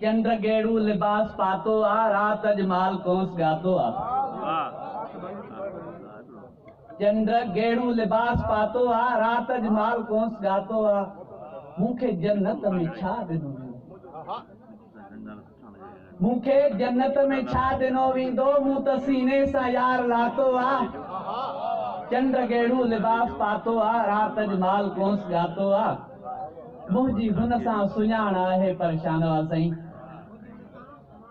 चंद्र गेड़ू लिबास पातो आ रात अजमाल कोस गातो आ चंद्र गेड़ू लिबास पातो आ रात अजमाल कोस गातो आ मूंखे जन्नत में छा ॾिनो मूंखे जन्नत में छा ॾिनो वेंदो मूं त सीने सां यार लातो आ चंद्र गेड़ू लिबास पातो आ रात अजमाल कोस गातो आ मुंहिंजी हुन सां सुञाण आहे परेशान आ साईं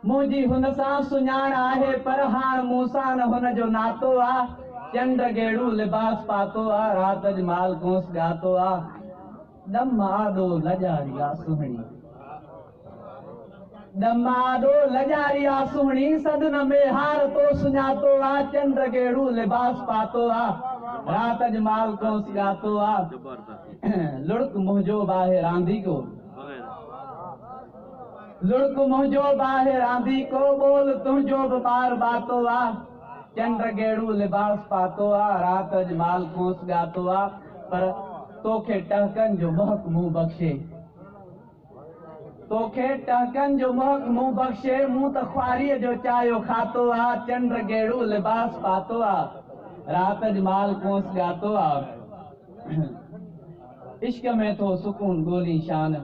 मुंहिंजी हुन सां सुञाण आहे पर हाणे मूं सां न हुन जो नातो आ चंद्र गेड़ू लिबास पातो आ रात अजमाल कोस गातो आ दम आडो लजारी आ सुहिणी दम आडो लजारी आ सुहिणी सदन में हार तो सुञातो आ चंद्र गेड़ू लिबास पातो आ रात अजमाल कोस गातो आ लुड़क मुंहिंजो बाहि रांदी को लुड़क मुंहिंजो बाहि रांदी को बोल तुंहिंजो बि ॿार बातो आ चंद्र गेड़ू लिबास पातो आ रात अजमाल कोस गातो आ पर तोखे टहकन जो महक मुंह बख्शे तोखे टहकन जो महक मुंह बख्शे मूं त ख्वारीअ जो चायो खातो आ चंद्र गेड़ू लिबास पातो आ रात अजमाल कोस गातो आ इश्क में थो सुकून गोली शान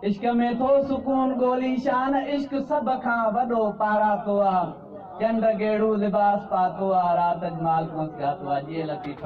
इश्क में थो सुकून गोली शान इश्क सब खां वॾो पारातो आ चंद्र गेड़ू लिबास पातो आ रात अजमाल कोस गातो आ जी लतीफ़